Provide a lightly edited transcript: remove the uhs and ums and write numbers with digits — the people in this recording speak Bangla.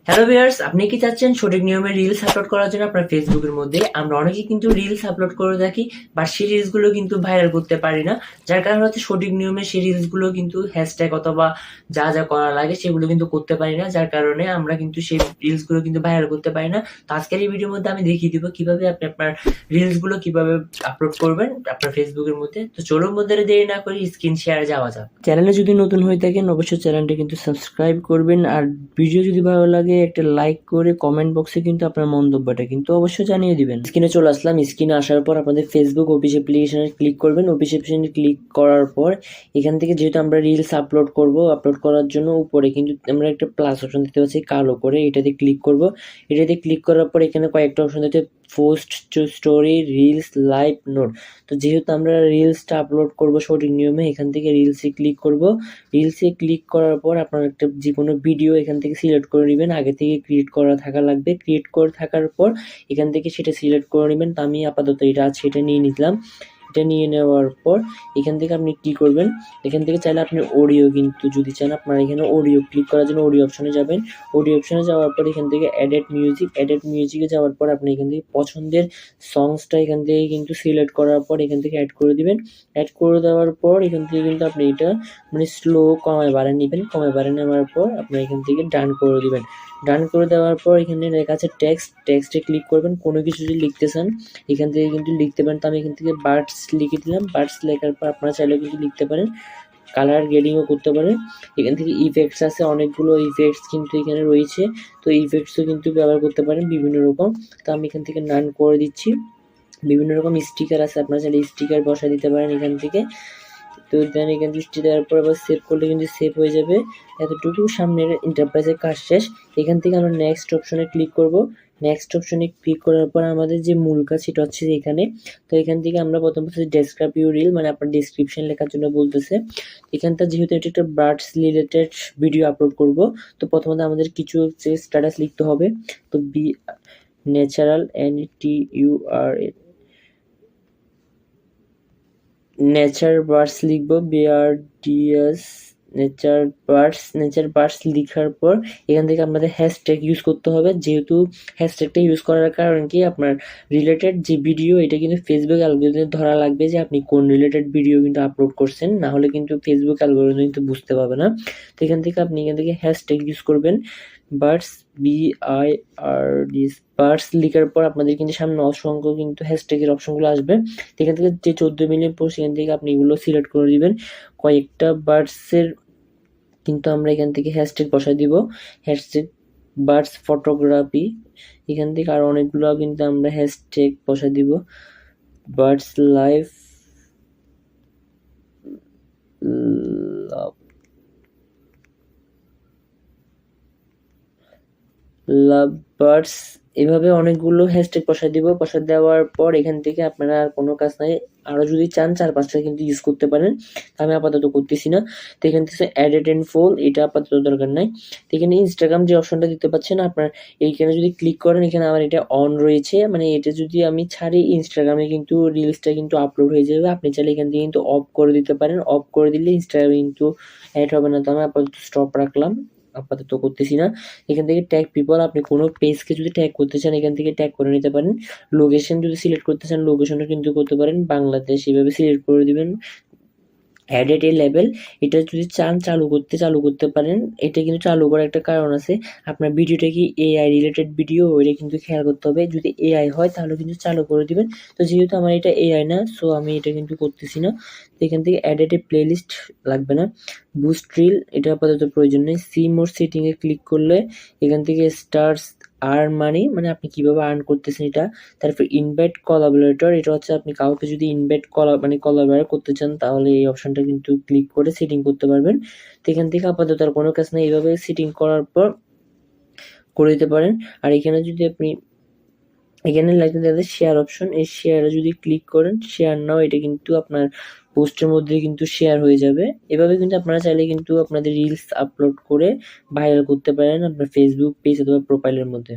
হ্যালো ভিউয়ার্স, আপনি কি চাচ্ছেন সঠিক নিয়মে রিলস আপলোড করার জন্য আপনার ফেসবুকের মধ্যে? আমরা অনেকেই কিন্তু রিলস আপলোড করে থাকি, বাট সেই রিলসগুলো কিন্তু ভাইরাল করতে পারি না। যার কারণ হচ্ছে সঠিক নিয়মে সেই রিলসগুলো কিন্তু হ্যাশট্যাগ অথবা যা যা করা লাগে সেগুলো কিন্তু করতে পারি না। যার কারণে আমরা কিন্তু সেই রিলসগুলো কিন্তু ভাইরাল করতে পারি না। তো আজকের এই ভিডিওর মধ্যে আমি দেখিয়ে দিব কিভাবে আপনি আপনার রিলসগুলো কিভাবে আপলোড করবেন আপনার ফেসবুকের মধ্যে। তো চলুন মধ্যে দেরি না করে স্ক্রিন শেয়ারে যাওয়া যাক। চ্যানেলে যদি নতুন হয়ে থাকেন অবশ্যই চ্যানেলটা কিন্তু সাবস্ক্রাইব করবেন, আর ভিডিও যদি ভালো লাগে একটা লাইক করে কমেন্ট বক্সে কিন্তু আপনার মন্তব্যটা কিন্তু অবশ্যই জানিয়ে দিবেন। স্ক্রিনে চলে আসলাম। স্ক্রিনে আসার পর আপনাদের ফেসবুক অফিস অ্যাপ্লিকেশনে ক্লিক করবেন। অফিস অ্যাপ্লিকেশনে ক্লিক করার পর এখান থেকে যেহেতু আমরা রিলস আপলোড করব, আপলোড করার জন্য উপরে কিন্তু আমরা একটা প্লাস অপশন দেখতে পাচ্ছি কালো করে, এটাতে ক্লিক করব। এটাতে ক্লিক করার পর এখানে কয়েকটা অপশন দেখতে post to story, reels, live, note. তো যেহেতু আমরা রিলসটা আপলোড করব সঠিক নিয়মে, এখান থেকে রিলসে ক্লিক করব। রিলসে ক্লিক করার পর আপনার একটা যে কোনো ভিডিও এখান থেকে সিলেক্ট করে নেবেন। আগে থেকে ক্রিয়েট করা থাকা লাগবে। ক্রিয়েট করে থাকার পর এখান থেকে সেটা সিলেক্ট করে নেবেন। তো আমি আপাতত এটা আছে এটা নিয়ে নিলাম। এটা নিয়ে নেওয়ার পর এখান থেকে আপনি কি করবেন, এখান থেকে চাইলে আপনি অডিও কিন্তু যদি চান আপনার এখানে অডিও ক্লিক করার জন্য অডিও অপশনে যাবেন। অডিও অপশনে যাওয়ার পর এখান থেকে এডিট মিউজিকে যাওয়ার পর আপনি এখান থেকে পছন্দের সংসটা এখান থেকে কিন্তু সিলেক্ট করার পর এখান থেকে অ্যাড করে দিবেন। অ্যাড করে দেওয়ার পর এখান থেকে কিন্তু আপনি এটা মানে স্লো কমায় বাড়ায় নেবেন। কমায় বাড়ায় নেওয়ার পর আপনি এখান থেকে ডান করে দিবেন। ডান করে দেওয়ার পর এখানে লেখা আছে টেক্সটে ক্লিক করবেন। কোনো কিছু যদি লিখতে চান এখান থেকে কিন্তু লিখতে পারেন। তো আমি এখান থেকে বার্ডস লিখে দিলাম। বার্ডস লেখার পর আপনারা চাইলেও কিন্তু লিখতে পারেন, কালার গ্রেডিংও করতে পারেন। এখান থেকে ইফেক্টস আছে, অনেকগুলো ইফেক্টস কিন্তু এখানে রয়েছে। তো ইফেক্টসও কিন্তু ব্যবহার করতে পারেন বিভিন্ন রকম। তো আমি এখান থেকে নান করে দিচ্ছি। বিভিন্ন রকম স্টিকার আছে, আপনারা চাইলে স্টিকার বসা দিতে পারেন এখান থেকে। তো দেন এখান থেকে স্টিকার দেওয়ার পর আবার সেভ করলে কিন্তু সেভ হয়ে যাবে। এতটুকু সামনের ইন্টারপ্রাইজের কাজ শেষ। এখান থেকে আমরা নেক্সট অপশনে ক্লিক করব। নেক্সট অপশনে ক্লিক করার পর আমাদের যে মূল কাজ সেটা হচ্ছে এখানে। তো এখান থেকে আমরা প্রথম ডেসক্রাইব ইউর রিল, মানে আপনার ডিসক্রিপশন লেখার জন্য বলতেছে। এখানটা যেহেতু এটা একটা বার্ডস রিলেটেড ভিডিও আপলোড করব, তো প্রথমত আমাদের কিছু হচ্ছে স্ট্যাটাস লিখতে হবে। তো be natural NTUR nature birds লিখবো, BRDS নেচার বার্ডস লিখার পর এখান থেকে আমাদের হ্যাশট্যাগ ইউজ করতে হবে। যেহেতু হ্যাশট্যাগটা ইউজ করার কারণ কি, আপনার রিলেটেড যে ভিডিও এটা কিন্তু ফেসবুক অ্যালগরিদমে ধরা লাগবে যে আপনি কোন রিলেটেড ভিডিও কিন্তু আপলোড করছেন, না হলে কিন্তু ফেসবুক অ্যালগরিদম কিন্তু বুঝতে পারবে না। তো এখান থেকে আপনি এখান থেকে হ্যাশট্যাগ ইউজ করবেন বার্ডস, BIRDS বার্ডস লিখার পর আপনাদের কিন্তু সামনে অসংখ্য কিন্তু হ্যাশট্যাগের অপশনগুলো আসবে। এখান থেকে যে 14 মিলিয়ন পোস্ট এখান থেকে আপনি এগুলো সিলেক্ট করে দিবেন। কয়েকটা বার্ডসের কিন্তু আমরা এখান থেকে হ্যাশট্যাগ বসাই দিব। হ্যাশট্যাগ বার্ডস ফটোগ্রাফি, এখান থেকে আরো অনেকগুলো কিন্তু আমরা হ্যাশট্যাগ বসাই দিব। বার্ডস লাইফ, লাভ বার্ডস, এভাবে অনেকগুলো হ্যাশট্যাগ বসাই দিব। বসা দেওয়ার পর এখান থেকে আপনারা আর কোনো কাজ নাই, আরো যদি চান 4-5টা কিন্তু ইউজ করতে পারেন। আমি আপাতত করতেছি না। তো এখান থেকে এডিট এন্ড ফোল, এটা আপাতত দরকার নাই। তো এখানে ইনস্টাগ্রাম যে অপশনটা দিতে পাচ্ছেন আপনার, এইখানে যদি ক্লিক করেন এখানে আমার এটা অন রয়েছে, মানে এটা যদি আমি ছাড়ি ইনস্টাগ্রামে কিন্তু রিলসটা কিন্তু আপলোড হয়ে যাবে। আপনি চাইলে এখান থেকে কিন্তু অফ করে দিতে পারেন। অফ করে দিলে ইনস্টাগ্রামে কিন্তু অ্যাড হবে না। তো আমি আপাতত স্টপ রাখলাম, আপাতত করতেছি না। এখান থেকে ট্যাগ পিপল, আপনি কোনো পেজকে যদি ট্যাগ করতে চান এখান থেকে ট্যাগ করে নিতে পারেন। লোকেশন যদি সিলেক্ট করতে চান লোকেশনও কিন্তু করতে পারেন, বাংলাদেশ এভাবে সিলেক্ট করে দিবেন। অ্যাডেড এ লেভেল, এটা যদি চান চালু করতে পারেন। এটা কিন্তু চালু করার একটা কারণ আছে, আপনার ভিডিওটা কি AI রিলেটেড ভিডিও ওইটা কিন্তু খেয়াল করতে হবে। যদি AI হয় তাহলে কিন্তু চালু করে দিবেন। তো যেহেতু আমার এটা AI না, সো আমি এটা কিন্তু করতেছি না। তো এখান থেকে অ্যাডেড এ প্লেলিস্ট লাগবে না। বুস্ট রিল, এটা আপাতত প্রয়োজন নেই। সি মোর সেটিংয়ে ক্লিক করলে এখান থেকে স্টার্স আর্ন মানি, মানে আপনি কিভাবে আর্ন করতেছেন এটা। তারপর ইনভাইট কোলাবোরেটর, এটা হচ্ছে আপনি কাউকে যদি ইনভাইট কোলাবোরেট করতে চান তাহলে এই অপশনটা কিন্তু ক্লিক করে সেটিং করতে পারবেন। তো এখান থেকে আপাতত আর কোনো কাজ নেই, এইভাবে সেটিং করার পর করে দিতে পারেন। আর এখানে যদি আপনি এখানে লাগবে তাদের শেয়ার অপশন, এই শেয়ারে যদি ক্লিক করেন শেয়ার নাও, এটা কিন্তু আপনার পোস্টের মধ্যে কিন্তু শেয়ার হয়ে যাবে। এভাবে কিন্তু আপনারা চাইলে কিন্তু আপনাদের রিলস আপলোড করে ভাইরাল করতে পারেন আপনার ফেসবুক পেজ অথবা প্রোফাইলের মধ্যে।